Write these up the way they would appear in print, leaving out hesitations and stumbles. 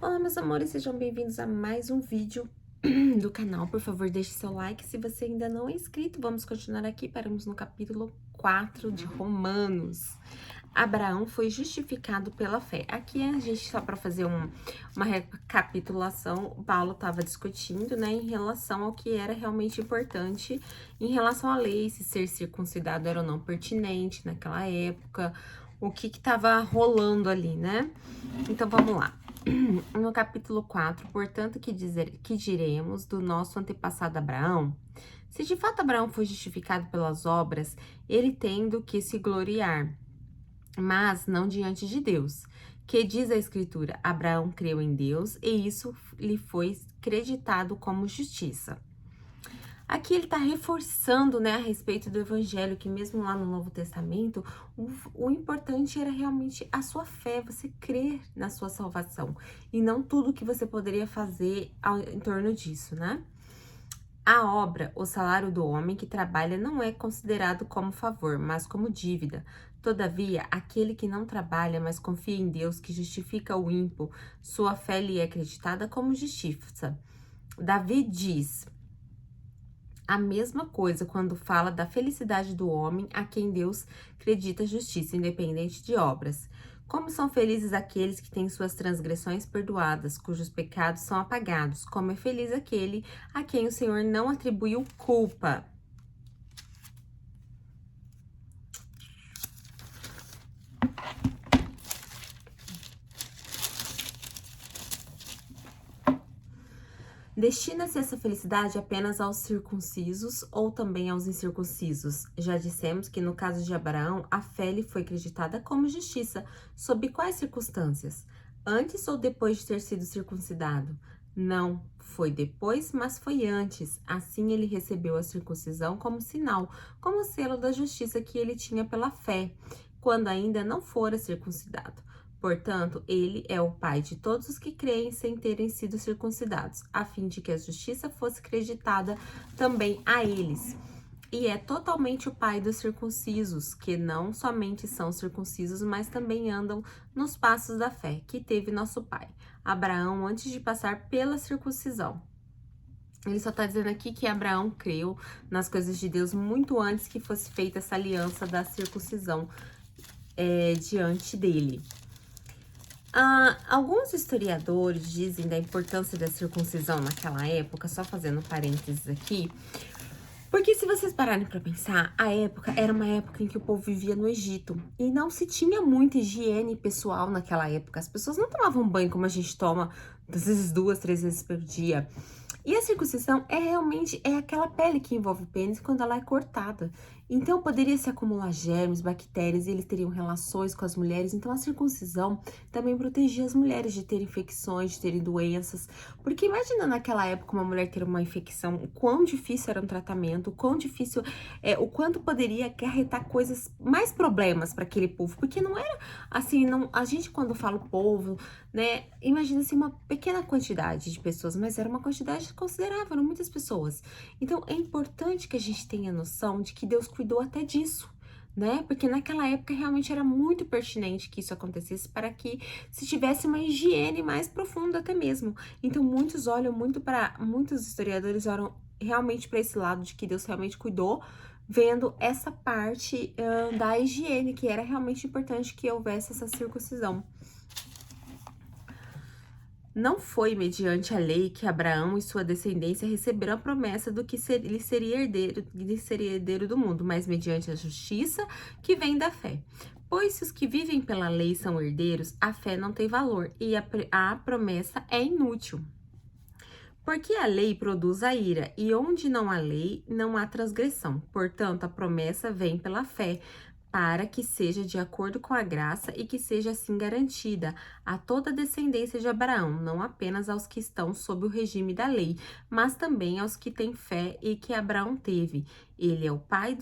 Olá, meus amores, sejam bem-vindos a mais um vídeo do canal. Por favor, deixe seu like se você ainda não é inscrito. Vamos continuar aqui, paramos no capítulo 4 de Romanos. Abraão foi justificado pela fé. Aqui a gente, só para fazer uma recapitulação, o Paulo estava discutindo, né, em relação ao que era realmente importante, em relação à lei, se ser circuncidado era ou não pertinente naquela época, o que estava rolando ali, né? Então, vamos lá. No capítulo 4, portanto, que diremos do nosso antepassado Abraão? Se de fato Abraão foi justificado pelas obras, ele tendo que se gloriar, mas não diante de Deus. Que diz a Escritura: Abraão creu em Deus e isso lhe foi creditado como justiça. Aqui ele está reforçando, né, a respeito do evangelho, que mesmo lá no Novo Testamento, o importante era realmente a sua fé, você crer na sua salvação, e não tudo que você poderia fazer em torno disso, né? A obra, o salário do homem que trabalha não é considerado como favor, mas como dívida. Todavia, aquele que não trabalha, mas confia em Deus, que justifica o ímpio, sua fé lhe é acreditada como justiça. Davi diz a mesma coisa quando fala da felicidade do homem a quem Deus acredita justiça, independente de obras. Como são felizes aqueles que têm suas transgressões perdoadas, cujos pecados são apagados. Como é feliz aquele a quem o Senhor não atribuiu culpa. Destina-se essa felicidade apenas aos circuncisos ou também aos incircuncisos? Já dissemos que no caso de Abraão, a fé lhe foi acreditada como justiça. Sob quais circunstâncias? Antes ou depois de ter sido circuncidado? Não, foi depois, mas foi antes. Assim ele recebeu a circuncisão como sinal, como selo da justiça que ele tinha pela fé, quando ainda não fora circuncidado. Portanto, ele é o pai de todos os que creem sem terem sido circuncidados, a fim de que a justiça fosse creditada também a eles. E é totalmente o pai dos circuncisos, que não somente são circuncisos, mas também andam nos passos da fé, que teve nosso pai, Abraão, antes de passar pela circuncisão. Ele só está dizendo aqui que Abraão creu nas coisas de Deus muito antes que fosse feita essa aliança da circuncisão diante dele. Alguns historiadores dizem da importância da circuncisão naquela época, só fazendo parênteses aqui, porque se vocês pararem para pensar, a época era uma época em que o povo vivia no Egito e não se tinha muita higiene pessoal naquela época. As pessoas não tomavam banho como a gente toma, às vezes 2, 3 vezes por dia. E a circuncisão realmente aquela pele que envolve o pênis quando ela é cortada. Então, poderia se acumular germes, bactérias, e eles teriam relações com as mulheres. Então, a circuncisão também protegia as mulheres de terem infecções, de terem doenças. Porque imagina naquela época uma mulher ter uma infecção, o quão difícil era um tratamento, o quão difícil, o quanto poderia acarretar coisas, mais problemas para aquele povo. Porque não era assim, não, a gente quando fala o povo, né, imagina-se uma pequena quantidade de pessoas, mas era uma quantidade considerável, eram muitas pessoas. Então, é importante que a gente tenha noção de que Deus cuidou até disso, né? Porque naquela época realmente era muito pertinente que isso acontecesse para que se tivesse uma higiene mais profunda até mesmo. Então, muitos historiadores olham realmente para esse lado de que Deus realmente cuidou, vendo essa parte da higiene, que era realmente importante que houvesse essa circuncisão. Não foi mediante a lei que Abraão e sua descendência receberam a promessa do que ele seria herdeiro do mundo, mas mediante a justiça que vem da fé. Pois se os que vivem pela lei são herdeiros, a fé não tem valor e a promessa é inútil. Porque a lei produz a ira, e onde não há lei, não há transgressão. Portanto, a promessa vem pela fé, para que seja de acordo com a graça e que seja assim garantida a toda a descendência de Abraão, não apenas aos que estão sob o regime da lei, mas também aos que têm fé e que Abraão teve. Ele é o pai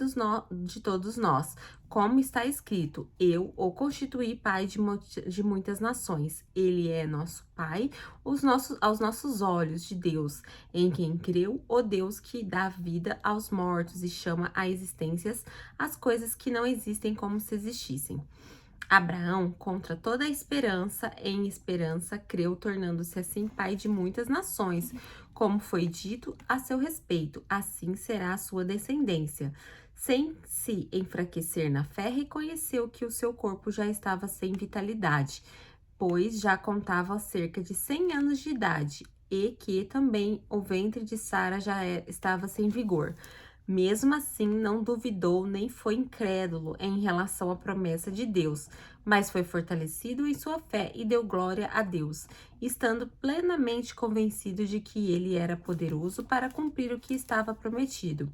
de todos nós. Como está escrito, eu o constituí pai de muitas nações. Ele é nosso pai aos nossos olhos de Deus, em quem creu o Deus que dá vida aos mortos e chama à existência as coisas que não existem como se existissem. Abraão, contra toda a esperança, em esperança creu, tornando-se assim pai de muitas nações, como foi dito a seu respeito, assim será a sua descendência. Sem se enfraquecer na fé, reconheceu que o seu corpo já estava sem vitalidade, pois já contava cerca de 100 anos de idade, e que também o ventre de Sara já estava sem vigor. Mesmo assim, não duvidou nem foi incrédulo em relação à promessa de Deus, mas foi fortalecido em sua fé e deu glória a Deus, estando plenamente convencido de que ele era poderoso para cumprir o que estava prometido.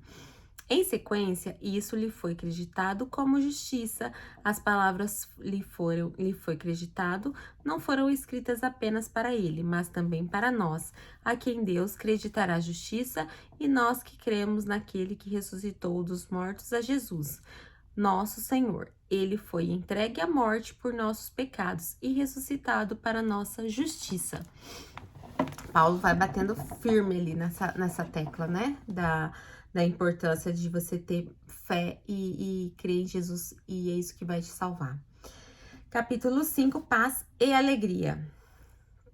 Em sequência, isso lhe foi acreditado como justiça. As palavras lhe foi acreditado, não foram escritas apenas para ele, mas também para nós, a quem Deus acreditará justiça, e nós que cremos naquele que ressuscitou dos mortos, a Jesus, nosso Senhor. Ele foi entregue à morte por nossos pecados e ressuscitado para nossa justiça. Paulo vai batendo firme ali nessa tecla, né? Da importância de você ter fé e crer em Jesus, e é isso que vai te salvar. Capítulo 5, paz e alegria.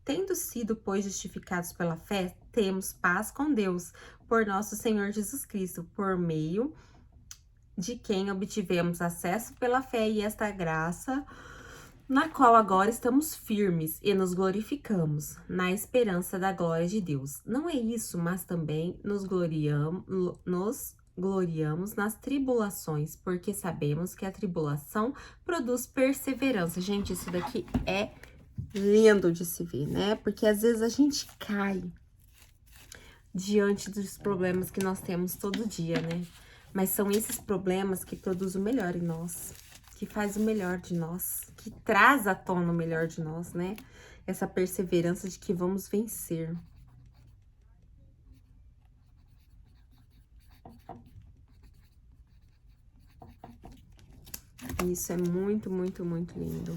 Tendo sido, pois, justificados pela fé, temos paz com Deus, por nosso Senhor Jesus Cristo, por meio de quem obtivemos acesso pela fé e esta graça, na qual agora estamos firmes e nos glorificamos, na esperança da glória de Deus. Não é isso, mas também nos gloriamos nas tribulações, porque sabemos que a tribulação produz perseverança. Gente, isso daqui é lindo de se ver, né? Porque às vezes a gente cai diante dos problemas que nós temos todo dia, né? Mas são esses problemas que produzem o melhor em nós, que faz o melhor de nós, que traz à tona o melhor de nós, né? Essa perseverança de que vamos vencer. Isso é muito, muito, muito lindo.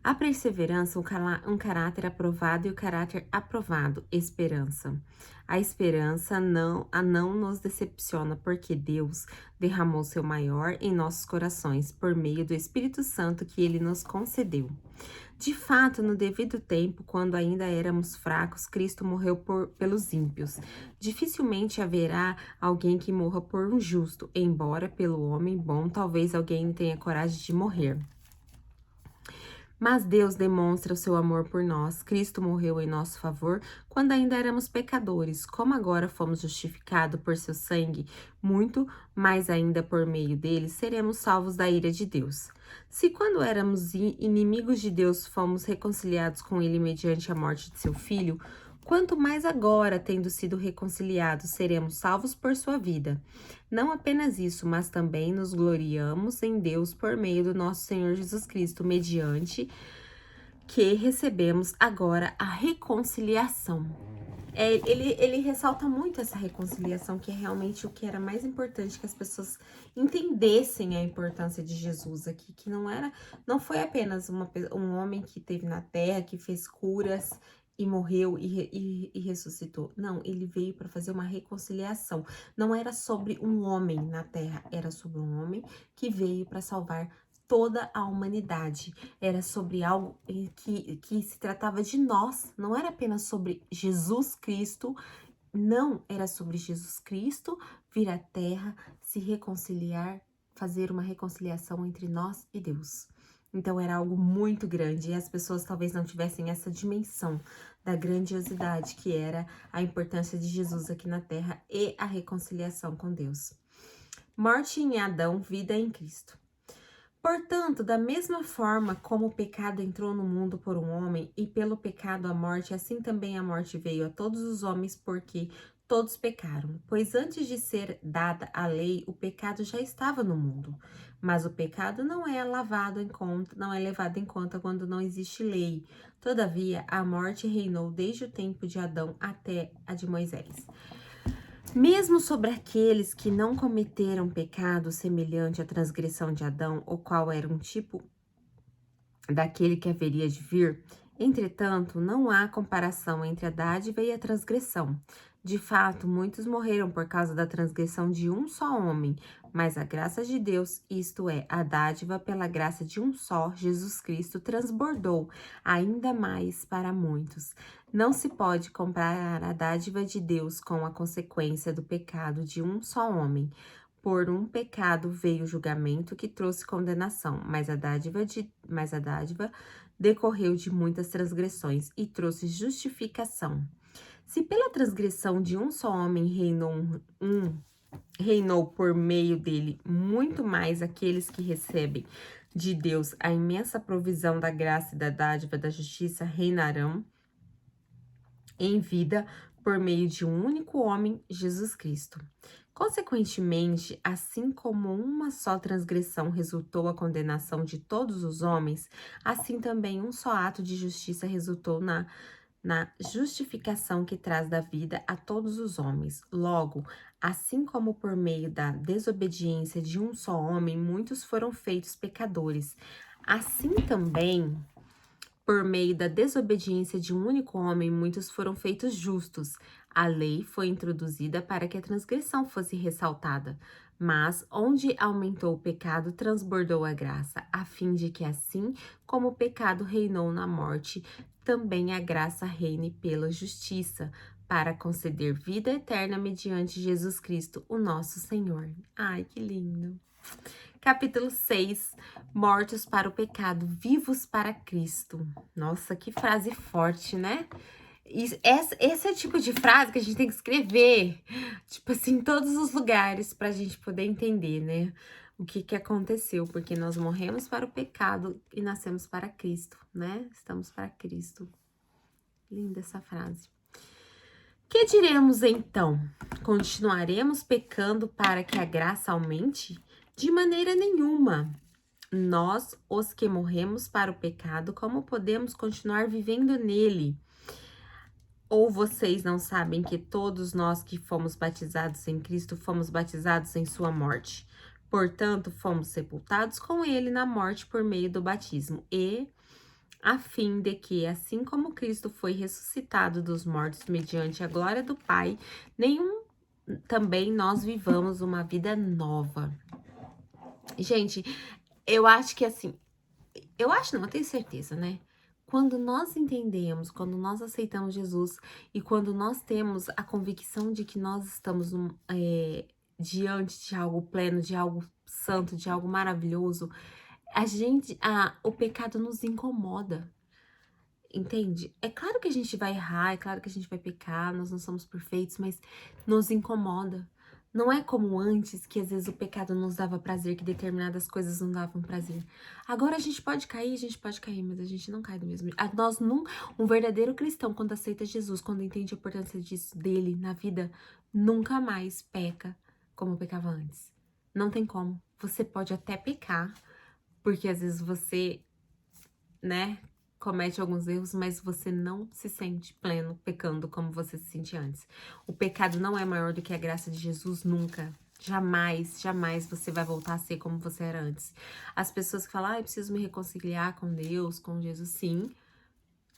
A perseverança, um caráter aprovado, e o caráter aprovado, esperança. A esperança não nos decepciona, porque Deus derramou seu maior em nossos corações por meio do Espírito Santo que ele nos concedeu. De fato, no devido tempo, quando ainda éramos fracos, Cristo morreu pelos ímpios. Dificilmente haverá alguém que morra por um justo, embora pelo homem bom talvez alguém tenha coragem de morrer. Mas Deus demonstra o seu amor por nós. Cristo morreu em nosso favor quando ainda éramos pecadores. Como agora fomos justificados por seu sangue, muito mais ainda por meio dele seremos salvos da ira de Deus. Se quando éramos inimigos de Deus fomos reconciliados com ele mediante a morte de seu filho, quanto mais agora, tendo sido reconciliados, seremos salvos por sua vida. Não apenas isso, mas também nos gloriamos em Deus por meio do nosso Senhor Jesus Cristo, mediante que recebemos agora a reconciliação. Ele ressalta muito essa reconciliação, que é realmente o que era mais importante, que as pessoas entendessem a importância de Jesus aqui, que não foi apenas um homem que esteve na terra, que fez curas e morreu e ressuscitou. Não, ele veio para fazer uma reconciliação. Não era sobre um homem na terra, era sobre um homem que veio para salvar toda a humanidade. Era sobre algo que se tratava de nós, não era apenas sobre Jesus Cristo, não, era sobre Jesus Cristo vir à terra, se reconciliar, fazer uma reconciliação entre nós e Deus. Então era algo muito grande e as pessoas talvez não tivessem essa dimensão da grandiosidade que era a importância de Jesus aqui na terra e a reconciliação com Deus. Morte em Adão, vida em Cristo. Portanto, da mesma forma como o pecado entrou no mundo por um homem, e pelo pecado a morte, assim também a morte veio a todos os homens, porque todos pecaram. Pois antes de ser dada a lei, o pecado já estava no mundo. Mas o pecado não é levado em conta quando não existe lei. Todavia, a morte reinou desde o tempo de Adão até a de Moisés. Mesmo sobre aqueles que não cometeram pecado semelhante à transgressão de Adão, o qual era um tipo daquele que haveria de vir, Entretanto, não há comparação entre a dádiva e a transgressão. De fato, muitos morreram por causa da transgressão de um só homem, mas a graça de Deus, isto é, a dádiva pela graça de um só, Jesus Cristo, transbordou ainda mais para muitos. Não se pode comparar a dádiva de Deus com a consequência do pecado de um só homem. Por um pecado veio o julgamento que trouxe condenação, mas a dádiva decorreu de muitas transgressões e trouxe justificação. Se pela transgressão de um só homem reinou por meio dele muito mais aqueles que recebem de Deus a imensa provisão da graça e da dádiva da justiça reinarão em vida por meio de um único homem, Jesus Cristo. Consequentemente, assim como uma só transgressão resultou a condenação de todos os homens, assim também um só ato de justiça resultou na justificação que traz da vida a todos os homens. Logo, assim como por meio da desobediência de um só homem, muitos foram feitos pecadores, assim também, por meio da desobediência de um único homem, muitos foram feitos justos. A lei foi introduzida para que a transgressão fosse ressaltada, mas onde aumentou o pecado, transbordou a graça, a fim de que assim como o pecado reinou na morte, também a graça reine pela justiça, para conceder vida eterna mediante Jesus Cristo, o nosso Senhor. Ai, que lindo! Capítulo 6, mortos para o pecado, vivos para Cristo. Nossa, que frase forte, né? Esse é o tipo de frase que a gente tem que escrever, tipo assim, em todos os lugares, para a gente poder entender, né? O que aconteceu, porque nós morremos para o pecado e nascemos para Cristo, né? Estamos para Cristo. Linda essa frase. Que diremos então? Continuaremos pecando para que a graça aumente? De maneira nenhuma. Nós, os que morremos para o pecado, como podemos continuar vivendo nele? Ou vocês não sabem que todos nós que fomos batizados em Cristo fomos batizados em sua morte? Portanto, fomos sepultados com ele na morte por meio do batismo, e a fim de que, assim como Cristo foi ressuscitado dos mortos mediante a glória do Pai, também nós vivamos uma vida nova. Gente, eu acho que assim, eu tenho certeza, né? Quando nós entendemos, quando nós aceitamos Jesus e quando nós temos a convicção de que nós estamos diante de algo pleno, de algo santo, de algo maravilhoso, o pecado nos incomoda, entende? É claro que a gente vai errar, é claro que a gente vai pecar, nós não somos perfeitos, mas nos incomoda. Não é como antes, que às vezes o pecado nos dava prazer, que determinadas coisas não davam prazer. Agora a gente pode cair, mas a gente não cai do mesmo jeito. Um verdadeiro cristão, quando aceita Jesus, quando entende a importância dele na vida, nunca mais peca como pecava antes. Não tem como. Você pode até pecar, porque às vezes você, né, comete alguns erros, mas você não se sente pleno pecando como você se sentia antes. O pecado não é maior do que a graça de Jesus, nunca. Jamais, jamais você vai voltar a ser como você era antes. As pessoas que falam, eu preciso me reconciliar com Deus, com Jesus, sim.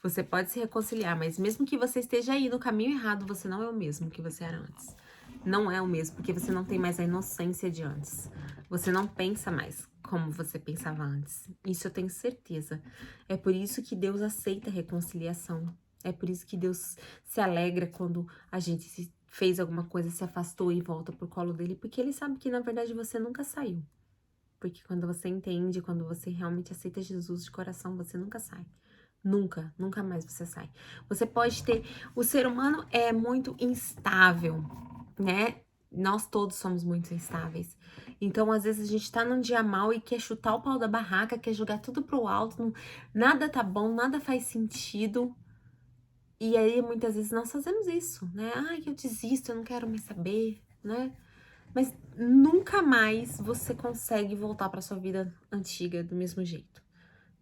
Você pode se reconciliar, mas mesmo que você esteja aí no caminho errado, você não é o mesmo que você era antes. Não é o mesmo, porque você não tem mais a inocência de antes. Você não pensa mais como você pensava antes. Isso eu tenho certeza. É por isso que Deus aceita a reconciliação. É por isso que Deus se alegra quando a gente fez alguma coisa, se afastou e volta pro colo dele, porque ele sabe que na verdade você nunca saiu. Porque quando você entende, quando você realmente aceita Jesus de coração, você nunca sai. Nunca, nunca mais você sai. Você pode ter... O ser humano é muito instável, né? Nós todos somos muito instáveis. Então, às vezes, a gente tá num dia mal e quer chutar o pau da barraca, quer jogar tudo pro alto, nada tá bom, nada faz sentido. E aí, muitas vezes, nós fazemos isso, né? Ai, eu desisto, eu não quero mais saber, né? Mas nunca mais você consegue voltar pra sua vida antiga do mesmo jeito.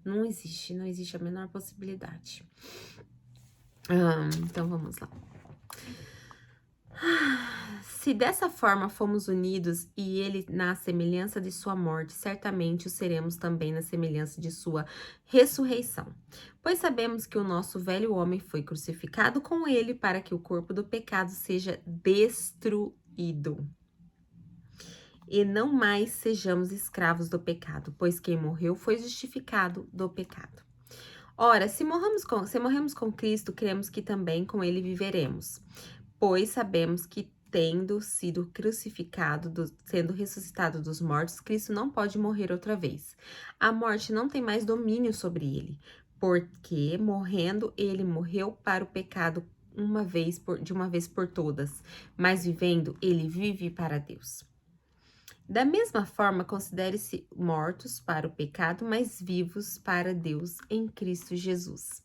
Não existe a menor possibilidade. Então, vamos lá. Se dessa forma fomos unidos e ele na semelhança de sua morte, certamente o seremos também na semelhança de sua ressurreição. Pois sabemos que o nosso velho homem foi crucificado com ele para que o corpo do pecado seja destruído e não mais sejamos escravos do pecado, pois quem morreu foi justificado do pecado. Ora, se morremos com Cristo, cremos que também com ele viveremos, pois sabemos que tendo sido crucificado, sendo ressuscitado dos mortos, Cristo não pode morrer outra vez. A morte não tem mais domínio sobre ele, porque morrendo ele morreu para o pecado de uma vez por todas, mas vivendo ele vive para Deus. Da mesma forma, considere-se mortos para o pecado, mas vivos para Deus em Cristo Jesus.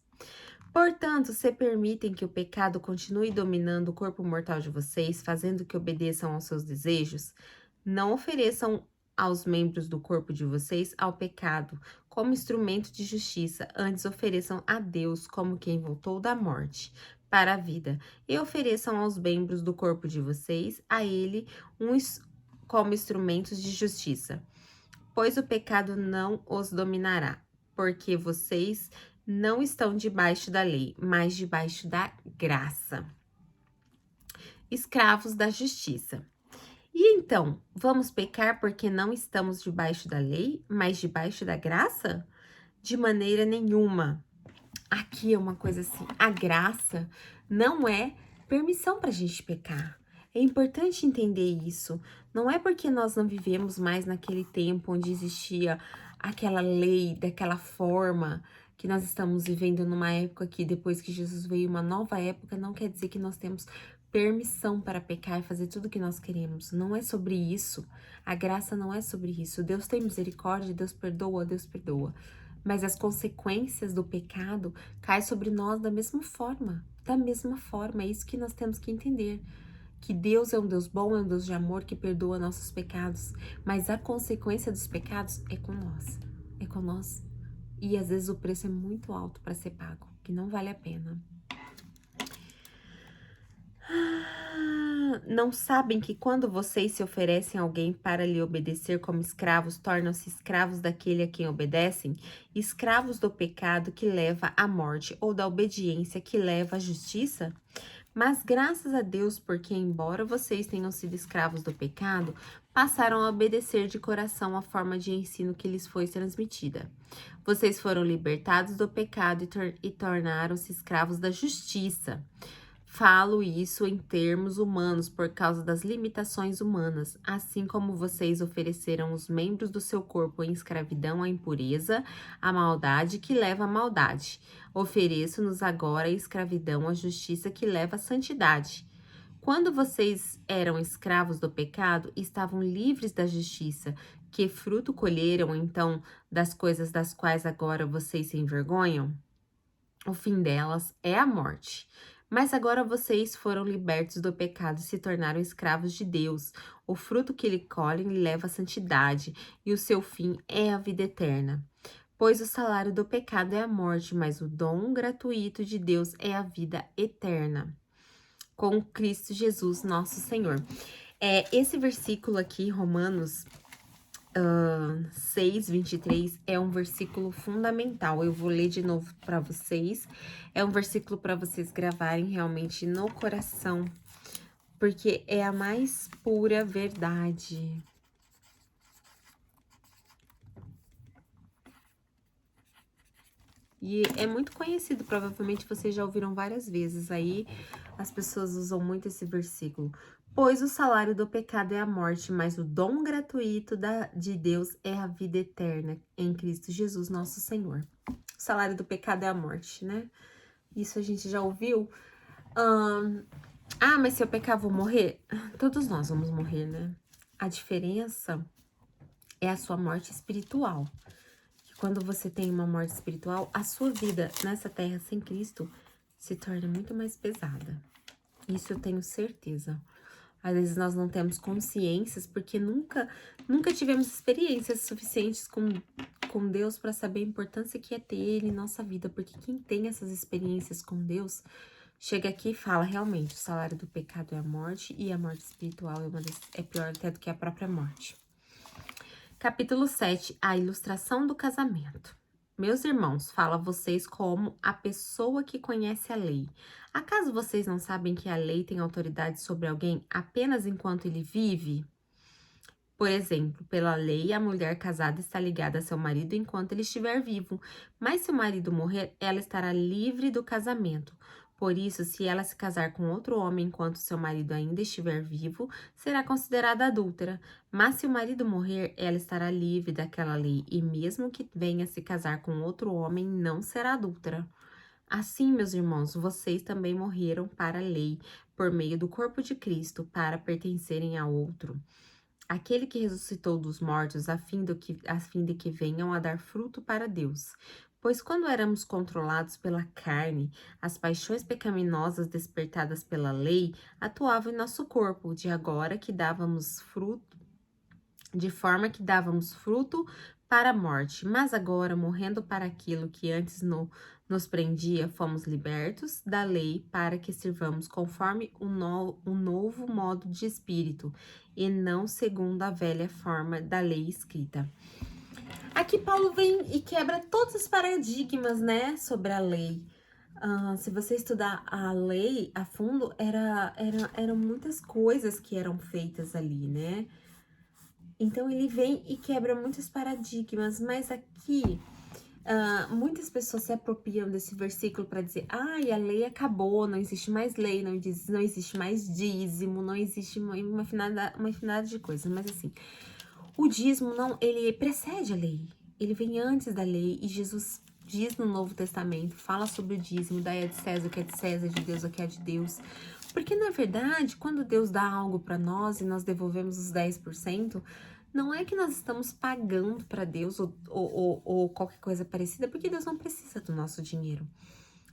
Portanto, se permitem que o pecado continue dominando o corpo mortal de vocês, fazendo que obedeçam aos seus desejos, não ofereçam aos membros do corpo de vocês ao pecado como instrumento de justiça, antes ofereçam a Deus como quem voltou da morte para a vida, e ofereçam aos membros do corpo de vocês a ele como instrumentos de justiça, pois o pecado não os dominará, porque vocês não estão debaixo da lei, mas debaixo da graça. Escravos da justiça. E então, vamos pecar porque não estamos debaixo da lei, mas debaixo da graça? De maneira nenhuma. Aqui é uma coisa assim, a graça não é permissão para a gente pecar. É importante entender isso. Não é porque nós não vivemos mais naquele tempo onde existia aquela lei, daquela forma, que nós estamos vivendo numa época que depois que Jesus veio, uma nova época, não quer dizer que nós temos permissão para pecar e fazer tudo o que nós queremos. Não é sobre isso. A graça não é sobre isso. Deus tem misericórdia, Deus perdoa, Deus perdoa. Mas as consequências do pecado caem sobre nós da mesma forma. Da mesma forma, é isso que nós temos que entender. Que Deus é um Deus bom, é um Deus de amor que perdoa nossos pecados. Mas a consequência dos pecados é com nós. É com nós. E às vezes o preço é muito alto para ser pago, que não vale a pena. Não sabem que quando vocês se oferecem a alguém para lhe obedecer como escravos, tornam-se escravos daquele a quem obedecem? Escravos do pecado que leva à morte ou da obediência que leva à justiça? Mas graças a Deus, porque embora vocês tenham sido escravos do pecado, passaram a obedecer de coração a forma de ensino que lhes foi transmitida. Vocês foram libertados do pecado e tornaram-se escravos da justiça. Falo isso em termos humanos por causa das limitações humanas, assim como vocês ofereceram os membros do seu corpo em escravidão à impureza, à maldade que leva à maldade. Ofereço-nos agora em escravidão à justiça que leva à santidade. Quando vocês eram escravos do pecado, estavam livres da justiça. Que fruto colheram, então, das coisas das quais agora vocês se envergonham? O fim delas é a morte. Mas agora vocês foram libertos do pecado e se tornaram escravos de Deus. O fruto que lhe colhem lhe leva à santidade, e o seu fim é a vida eterna. Pois o salário do pecado é a morte, mas o dom gratuito de Deus é a vida eterna. Com Cristo Jesus, nosso Senhor. Esse versículo aqui, Romanos 6:23, é um versículo fundamental. Eu vou ler de novo para vocês. É um versículo para vocês gravarem realmente no coração, porque é a mais pura verdade. E é muito conhecido, provavelmente vocês já ouviram várias vezes aí, as pessoas usam muito esse versículo. Pois o salário do pecado é a morte, mas o dom gratuito de Deus é a vida eterna em Cristo Jesus, nosso Senhor. O salário do pecado é a morte, né? Isso a gente já ouviu. Mas se eu pecar, vou morrer? Todos nós vamos morrer, né? A diferença é a sua morte espiritual. Quando você tem uma morte espiritual, a sua vida nessa terra sem Cristo se torna muito mais pesada. Isso eu tenho certeza. Às vezes nós não temos consciências porque nunca tivemos experiências suficientes com Deus para saber a importância que é ter Ele em nossa vida. Porque quem tem essas experiências com Deus Chega aqui e fala, realmente, o salário do pecado é a morte, e a morte espiritual é pior até do que a própria morte. Capítulo 7, a ilustração do casamento. Meus irmãos, falo a vocês como a pessoa que conhece a lei. Acaso vocês não sabem que a lei tem autoridade sobre alguém apenas enquanto ele vive? Por exemplo, pela lei, a mulher casada está ligada a seu marido enquanto ele estiver vivo, mas se o marido morrer, ela estará livre do casamento. Por isso, se ela se casar com outro homem enquanto seu marido ainda estiver vivo, será considerada adúltera. Mas se o marido morrer, ela estará livre daquela lei, e mesmo que venha se casar com outro homem, não será adúltera. Assim, meus irmãos, vocês também morreram para a lei, por meio do corpo de Cristo, para pertencerem a outro. Aquele que ressuscitou dos mortos, a fim de que venham a dar fruto para Deus. Pois quando éramos controlados pela carne, as paixões pecaminosas despertadas pela lei atuavam em nosso corpo, de forma que dávamos fruto para a morte. Mas agora, morrendo para aquilo que antes nos prendia, fomos libertos da lei para que sirvamos conforme um novo modo de espírito, e não segundo a velha forma da lei escrita. Aqui Paulo vem e quebra todos os paradigmas, né, sobre a lei. Se você estudar a lei a fundo, eram muitas coisas que eram feitas ali, né? Então ele vem e quebra muitos paradigmas, mas aqui muitas pessoas se apropriam desse versículo para dizer: ai, a lei acabou, não existe mais lei, não existe mais dízimo, não existe uma infinidade de coisas. Mas assim, o dízimo não, ele precede a lei, ele vem antes da lei, e Jesus diz no Novo Testamento, fala sobre o dízimo, daí é de César o que é de César, de Deus o que é de Deus. Porque, na verdade, quando Deus dá algo para nós e nós devolvemos os 10%, não é que nós estamos pagando para Deus ou qualquer coisa parecida, porque Deus não precisa do nosso dinheiro.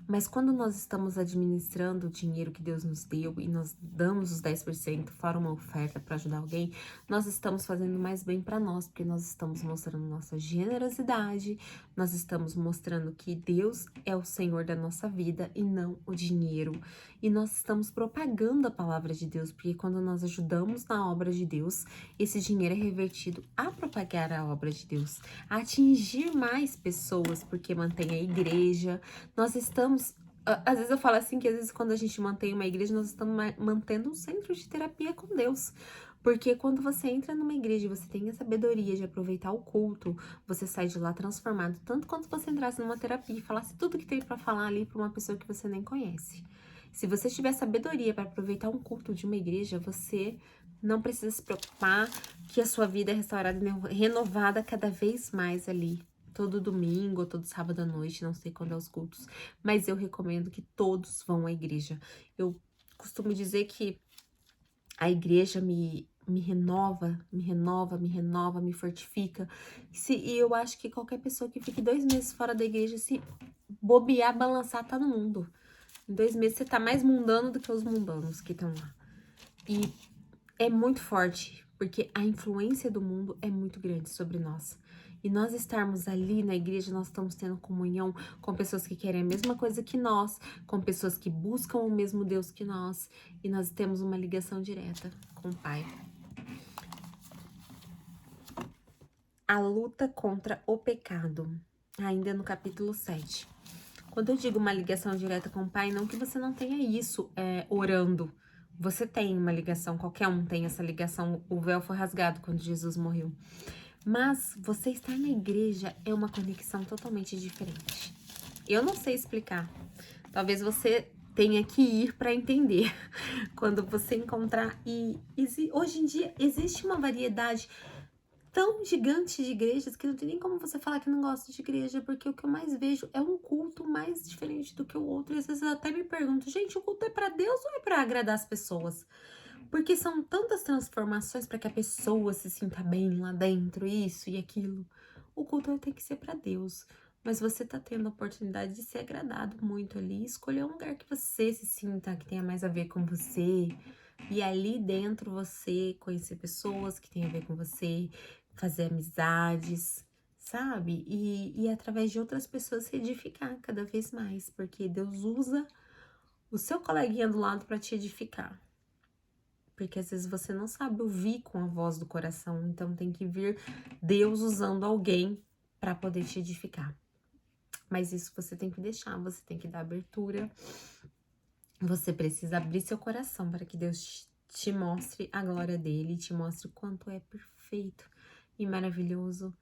Mas quando nós estamos administrando o dinheiro que Deus nos deu e nós damos os 10% fora uma oferta para ajudar alguém, nós estamos fazendo mais bem para nós, porque nós estamos mostrando nossa generosidade, nós estamos mostrando que Deus é o Senhor da nossa vida e não o dinheiro. E nós estamos propagando a palavra de Deus, porque quando nós ajudamos na obra de Deus, esse dinheiro é revertido a propagar a obra de Deus, a atingir mais pessoas, porque mantém a igreja. Nós estamos, às vezes eu falo assim, que às vezes quando a gente mantém uma igreja, nós estamos mantendo um centro de terapia com Deus. Porque quando você entra numa igreja e você tem a sabedoria de aproveitar o culto, você sai de lá transformado, tanto quanto você entrasse numa terapia e falasse tudo que tem para falar ali para uma pessoa que você nem conhece. Se você tiver sabedoria para aproveitar um culto de uma igreja, você não precisa se preocupar que a sua vida é restaurada e renovada cada vez mais ali. Todo domingo ou todo sábado à noite, não sei quando é os cultos, mas eu recomendo que todos vão à igreja. Eu costumo dizer que a igreja me renova, me fortifica. E eu acho que qualquer pessoa que fique 2 meses fora da igreja, se bobear, balançar, tá no mundo. Em 2 meses você tá mais mundano do que os mundanos que estão lá. E é muito forte, porque a influência do mundo é muito grande sobre nós. E nós estarmos ali na igreja, nós estamos tendo comunhão com pessoas que querem a mesma coisa que nós, com pessoas que buscam o mesmo Deus que nós, e nós temos uma ligação direta com o Pai. A luta contra o pecado, ainda no capítulo 7. Quando eu digo uma ligação direta com o Pai, não que você não tenha isso orando. Você tem uma ligação, qualquer um tem essa ligação. O véu foi rasgado quando Jesus morreu. Mas você estar na igreja é uma conexão totalmente diferente. Eu não sei explicar. Talvez você tenha que ir para entender. Quando você encontrar. E hoje em dia existe uma variedade tão gigante de igrejas que não tem nem como você falar que não gosta de igreja, porque o que eu mais vejo é um culto mais diferente do que o outro. E às vezes eu até me pergunto, gente, o culto é para Deus ou é para agradar as pessoas? Porque são tantas transformações para que a pessoa se sinta bem lá dentro, isso e aquilo. O culto tem que ser para Deus. Mas você tá tendo a oportunidade de ser agradado muito ali, escolher um lugar que você se sinta, que tenha mais a ver com você. E ali dentro você conhecer pessoas que têm a ver com você, fazer amizades, sabe? E através de outras pessoas se edificar cada vez mais, porque Deus usa o seu coleguinha do lado para te edificar. Porque às vezes você não sabe ouvir com a voz do coração, então tem que vir Deus usando alguém para poder te edificar. Mas isso você tem que deixar, você tem que dar abertura. Você precisa abrir seu coração para que Deus te mostre a glória dele, te mostre o quanto é perfeito e maravilhoso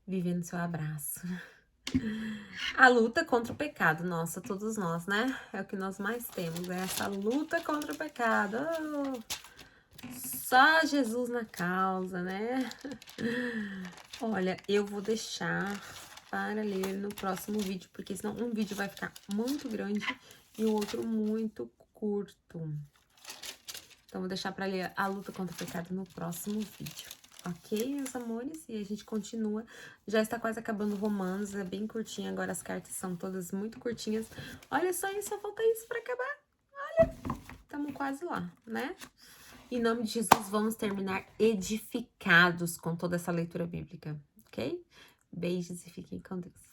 viver no seu abraço. A luta contra o pecado, nossa, todos nós, né? É o que nós mais temos, é essa luta contra o pecado. Oh, só Jesus na causa, né? Olha, eu vou deixar para ler no próximo vídeo, porque senão um vídeo vai ficar muito grande e o outro muito curto. Então, vou deixar para ler a luta contra o pecado no próximo vídeo. Ok, meus amores? E a gente continua. Já está quase acabando Romanos, é bem curtinho. Agora as cartas são todas muito curtinhas. Olha só isso, só falta isso para acabar. Olha, estamos quase lá, né? Em nome de Jesus, vamos terminar edificados com toda essa leitura bíblica, ok? Beijos e fiquem com Deus.